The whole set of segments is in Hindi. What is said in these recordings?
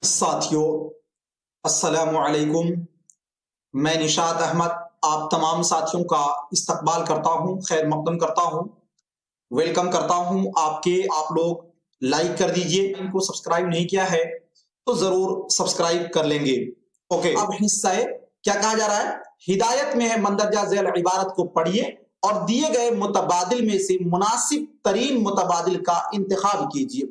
साथियों, अस्सलामु अलैकुम। मैं निशात अहमद आप तमाम साथियों का इस्तकबाल करता हूं, खैर मकदम करता हूं, वेलकम करता हूं। आप लोग लाइक कर दीजिए। इनको सब्सक्राइब नहीं किया है तो जरूर सब्सक्राइब कर लेंगे। ओके, अब हिस्सा है, क्या कहा जा रहा है? हिदायत में है मंदरजा झैल इबारत को पढ़िए और दिए गए मुतबादिल में से मुनासिब तरीन मुतबादिल का इंतखाब कीजिए।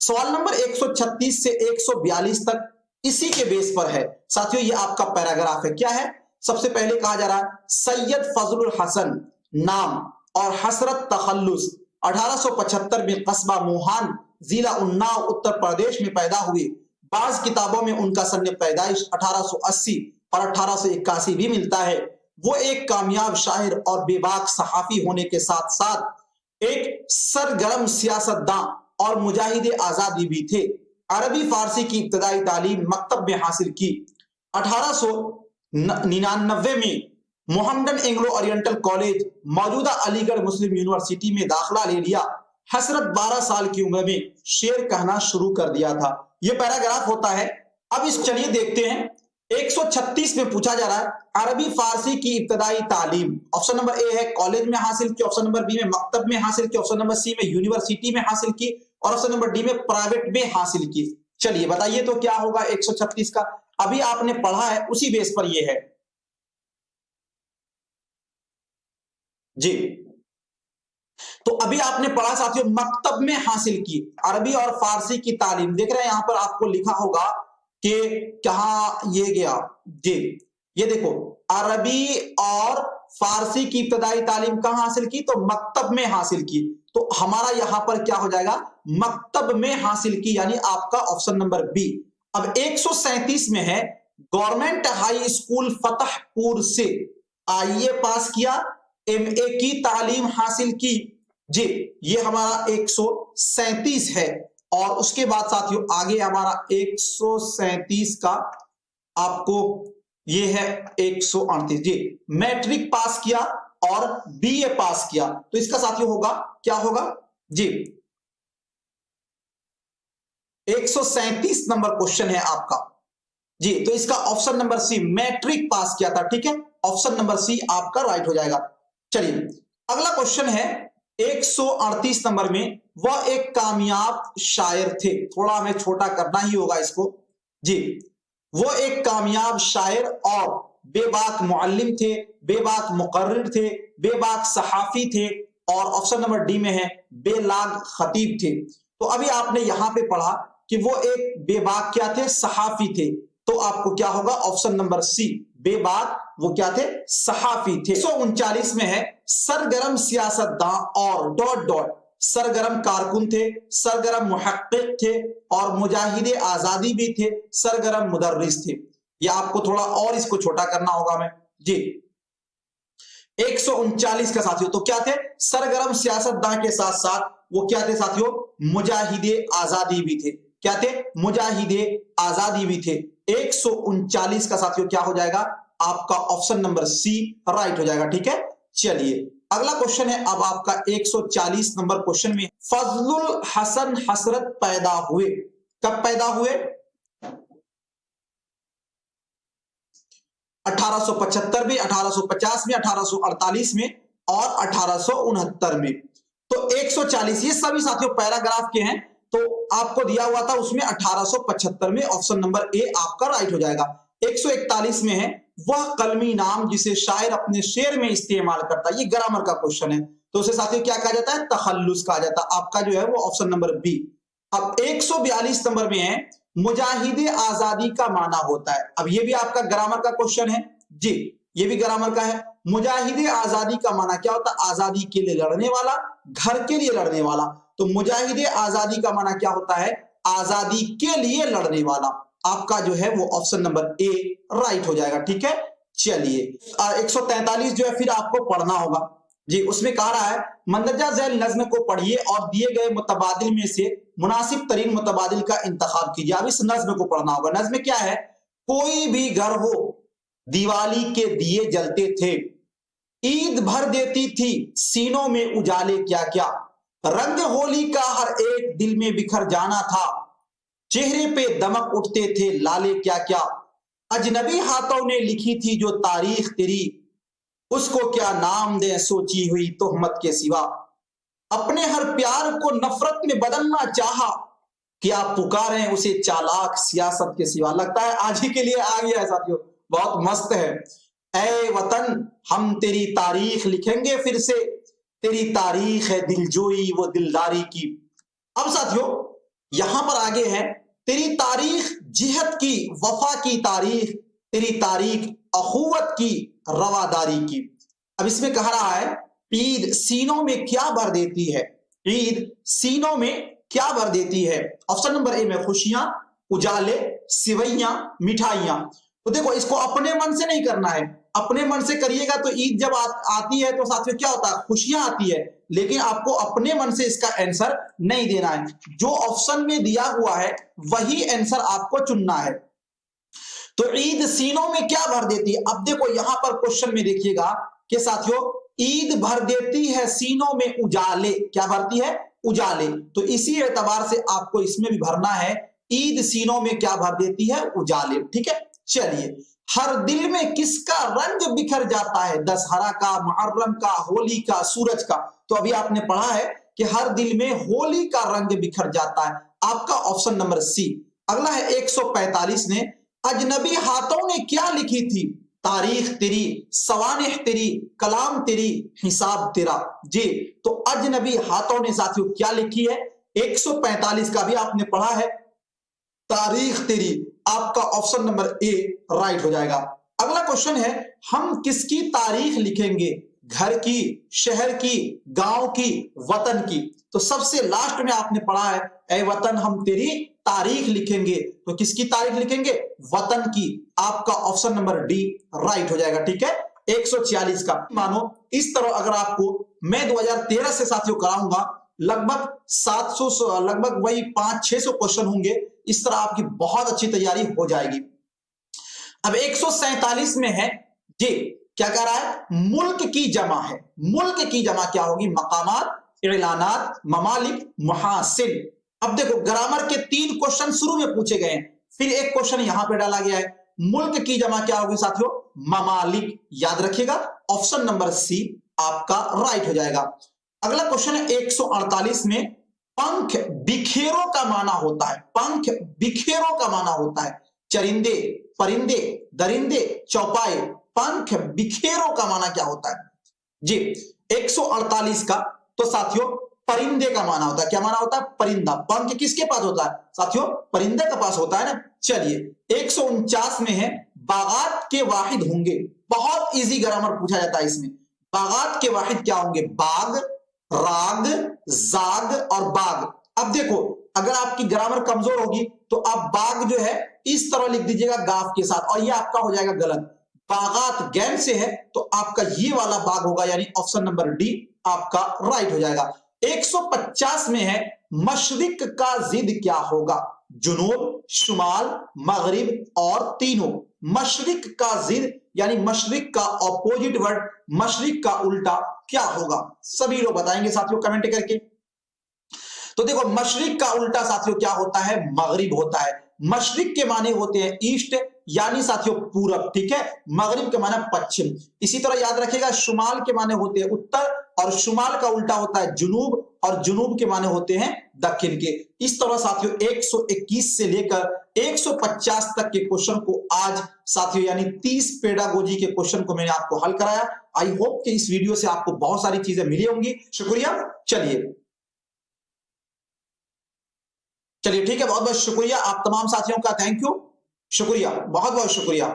सवाल नंबर 136 से 142 तक इसी के बेस पर है साथियों। ये आपका पैराग्राफ है। क्या है? सबसे पहले कहा जा रहा है सैयद फजलुल हसन नाम और हसरत तखल्लुस 1875 में कस्बा मोहान जिला उन्नाव उत्तर प्रदेश में पैदा हुए। बाज किताबों में उनका सन पैदाइश 1880 और 1881 भी मिलता है। वो एक कामयाब शायर और बेबाक सहाफी होने के साथ साथ एक सरगर्म सियासतदां और मुजाहिद आजादी भी थे। अरबी फारसी की इब्तदाई तालीम मकतब में हासिल की। 1899 में मोहम्मदन एंग्लो ओरिएंटल कॉलेज मौजूदा अलीगढ़ मुस्लिम यूनिवर्सिटी में दाखिला ले लिया। हसरत 12 साल की उम्र में शेर कहना शुरू कर दिया था। यह पैराग्राफ होता है। अब इस चलिए देखते हैं। 136 में पूछा जा रहा है अरबी फारसी की इब्तदाई तालीम। ऑप्शन नंबर ए है कॉलेज में हासिल की, ऑप्शन नंबर बी में मकतब में हासिल की, ऑप्शन नंबर सी में यूनिवर्सिटी में हासिल की और ऑप्शन नंबर डी में प्राइवेट में हासिल की। चलिए बताइए तो क्या होगा 136 का? अभी आपने पढ़ा है उसी बेस पर यह है जी। तो अभी आपने पढ़ा साथियों मकतब में हासिल की अरबी और फारसी की तालीम। देख रहे हैं यहां पर आपको लिखा होगा कि कहां ये गया जी। ये देखो अरबी और फारसी की इब्तदाई तालीम कहां हासिल की? तो मकतब में हासिल की। तो हमारा यहां पर क्या हो जाएगा? मकतब में हासिल की, यानी आपका ऑप्शन नंबर बी। अब 137 में है गवर्नमेंट हाई स्कूल फतेहपुर से आईए पास किया, एमए की तालीम हासिल की जी। ये हमारा 137 है। और उसके बाद साथियों आगे हमारा 137 का आपको ये है 138 जी। मैट्रिक पास किया और बीए पास किया। तो इसका साथियों होगा क्या होगा जी? 137 नंबर क्वेश्चन है आपका जी। तो इसका option number C matric pass किया था। ठीक है, ऑप्शन नंबर सी आपका राइट हो जाएगा। चलिए अगला क्वेश्चन है 138 नंबर में। वह एक कामयाब शायर थे। थोड़ा हमें छोटा करना ही होगा इसको जी। वो एक कामयाब शायर और बेबाक मुअल्लिम थे, बेबाक मुकर्रिर थे, बेबाक सहाफी थे और ऑप्शन नंबर डी में है बेलाग खतीब थे। तो अभी आपने यहां पे पढ़ा कि वो एक बेबाक क्या थे? सहाफी थे। तो आपको क्या होगा? ऑप्शन नंबर सी बेबाक वो क्या थे? सहाफी थे। 139 में है सरगर्म सियासतदां और डॉट डॉट सरगर्म कारकुन थे, सरगर्म मुहक्किक थे और मुजाहिद आजादी भी थे, सरगर्म मुदर्रिस थे। ये आपको थोड़ा और इसको छोटा करना होगा मैं जी। 139 का साथियों तो क्या थे? सरगर्म सियासतदां के साथ साथ वो क्या थे साथियों? मुजाहिदे आजादी भी थे। क्या थे? मुजाहिदे आजादी भी थे। 139 का साथियों क्या हो जाएगा? आपका ऑप्शन नंबर सी राइट हो जाएगा। ठीक है, चलिए अगला क्वेश्चन है अब आपका 140 नंबर क्वेश्चन में फजलुल हसन हसरत पैदा हुए। कब पैदा हुए? 1875 में, 1850 में, 1848 में और 1869 में। तो 140 ये सभी साथियों पैराग्राफ के हैं। तो आपको दिया हुआ था उसमें 1875 में, ऑप्शन नंबर ए आपका राइट हो जाएगा। 141 में है वह कलमी नाम जिसे शायर अपने शेर में इस्तेमाल करता है। ये ग्रामर का क्वेश्चन है। तो उसे साथियों क्या कहा जाता है? तखल्लुस कहा जाता है। आपका जो है वो ऑप्शन नंबर बी। अब 142 नंबर में है मुजाहिदे आजादी का माना होता है। अब ये भी आपका ग्रामर का क्वेश्चन है जी। ये भी ग्रामर का है। मुजाहिदे आजादी का माना क्या होता है? आजादी के लिए लड़ने वाला, घर के लिए लड़ने वाला। तो मुजाहिदे आजादी का माना क्या होता है? आजादी के लिए लड़ने वाला। आपका जो है वो ऑप्शन नंबर ए राइट हो जाएगा। ठीक है, चलिए 143 जो है फिर आपको पढ़ना होगा जी। उसमें कहा रहा है मंदरजा झैल नज्म को पढ़िए और दिए गए मुतबादिल में से मुनासिब तरीन मुतबादिल का इंतखाब कीजिए। अब इस नज्म को पढ़ना होगा। नज्म क्या है? कोई भी घर हो दिवाली के दिए जलते थे, ईद भर देती थी सीनों में उजाले क्या क्या, रंग होली का हर एक दिल में बिखर जाना था, चेहरे पे दमक उठते थे लाले क्या क्या, अजनबी हाथों ने लिखी थी जो तारीख तेरी, उसको क्या नाम दे सोची हुई तोहमत के सिवा, अपने हर प्यार को नफरत में बदलना चाहा, क्या पुकारें उसे चालाक सियासत के सिवा। लगता है आज ही के लिए आ गया है साथियों, बहुत मस्त है। ऐ वतन हम तेरी तारीख लिखेंगे फिर से, तेरी तारीख है दिलजोई वो दिलदारी की। अब साथियों यहां पर आगे है, तेरी तारीख जिहद की वफा की तारीख, तेरी तारीख अखुवत की रवादारी की। अब इसमें कह रहा है ईद सीनों में क्या भर देती है, ईद सीनों में क्या भर देती है। ऑप्शन नंबर ए में खुशियां, उजाले, सिवैयां, मिठाइयां। तो देखो इसको अपने मन से नहीं करना है, अपने मन से करिएगा तो ईद जब आती है तो साथियों क्या होता है, खुशियां आती है, लेकिन आपको अपने मन से इसका आंसर नहीं देना है, जो ऑप्शन में दिया हुआ है वही आंसर आपको चुनना है। तो ईद सीनों में क्या भर देती है। अब देखो यहां पर क्वेश्चन में देखिएगा कि साथियों ईद भर देती है सीनों में उजाले, क्या भरती है, उजाले। तो इसी एतबार से आपको इसमें भी भरना है, ईद सीनों में क्या भर देती है, उजाले। ठीक है, चलिए। हर दिल में किसका रंग बिखर जाता है, दशहरा का, मुहर्रम का, होली का, सूरज का। तो अभी आपने पढ़ा है कि हर दिल में होली का रंग बिखर जाता है, आपका ऑप्शन नंबर सी। अगला है 145 ने, अजनबी हाथों ने क्या लिखी थी, तारीख तेरी, सवानिह तेरी, कलाम तेरी, हिसाब तेरा। जी, तो अजनबी हाथों ने साथियों क्या लिखी है, 145 का भी आपने पढ़ा है, तारीख तेरी, आपका ऑप्शन नंबर ए राइट हो जाएगा। अगला क्वेश्चन है, हम किसकी तारीख लिखेंगे, घर की, शहर की, गांव की, वतन की। तो सबसे लास्ट में आपने पढ़ा है, ऐ वतन हम तेरी तारीख लिखेंगे। तो किसकी तारीख लिखेंगे, वतन की, आपका ऑप्शन नंबर डी राइट हो जाएगा। ठीक है, 146 का। मानो इस तरह अगर आपको मैं 2013 से साथियों कराऊंगा, लगभग 700 लगभग वही 500-600 क्वेश्चन होंगे, इस तरह आपकी बहुत अच्छी तैयारी हो जाएगी। अब 147 में है जी, क्या कह रहा है, मुल्क की जमा है, मुल्क की जमा क्या होगी, मकामात, इलानात, ममालिक, मुहासिन। अब देखो ग्रामर के 3 क्वेश्चन शुरू में पूछे गए हैं, फिर एक क्वेश्चन यहां पे डाला गया है, मुल्क की जमा क्या होगी साथियों, ममालिक। याद रखिएगा ऑप्शन नंबर सी आपका राइट हो जाएगा। अगला क्वेश्चन है 148 में, पंख बिखेरो का माना होता है, पंख बिखेरो का माना होता है, चरिंदे, परिंदे, दरिंदे, चौपाए। पंख बिखेरो का माना क्या होता है जी, 148 का। तो साथियों परिंदे का माना होता है, क्या माना होता है, परिंदा। पंख किसके पास होता है साथियों, परिंदे के पास होता है ना। चलिए 149 में है, बागात के वाहिद होंगे, बहुत इजी ग्रामर पूछा जाता है इसमें। बागात के वाहिद क्या होंगे, बाग, राग, जाग और बाग। अब देखो अगर आपकी ग्रामर कमजोर होगी तो आप बाग जो है इस तरह लिख दीजिएगा गाफ के साथ, और ये आपका हो जाएगा गलत। बागात गैन से है तो आपका ये वाला बाग होगा, यानी ऑप्शन नंबर डी आपका राइट हो जाएगा। 150 में है, मशरिक का जिद क्या होगा, जुनूब, शुमाल, मगरिब और तीनों। मशरिक का जिद यानी मशरिक का ऑपोजिट वर्ड, मशरिक का उल्टा क्या होगा, सभी लोग बताएंगे साथियों कमेंट करके। तो देखो मशरिक का उल्टा साथियों क्या होता है, मगरिब होता है। मशरिक के माने होते हैं ईस्ट यानी साथियों पूरब, ठीक है, मगरिब के माने पश्चिम। इसी तरह याद रखिएगा शुमाल के माने होते हैं उत्तर, और शुमाल का उल्टा होता है जुनूब, और जुनूब के माने होते हैं दक्षिण के। इस तरह साथियों 121 से लेकर 150 तक के क्वेश्चन को आज साथियों यानी 30 पेडागोजी के क्वेश्चन को मैंने आपको हल कराया। आई होप कि इस वीडियो से आपको बहुत सारी चीजें मिली होंगी। शुक्रिया। चलिए ठीक है, बहुत बहुत शुक्रिया आप तमाम साथियों का, थैंक यू, शुक्रिया, बहुत बहुत शुक्रिया।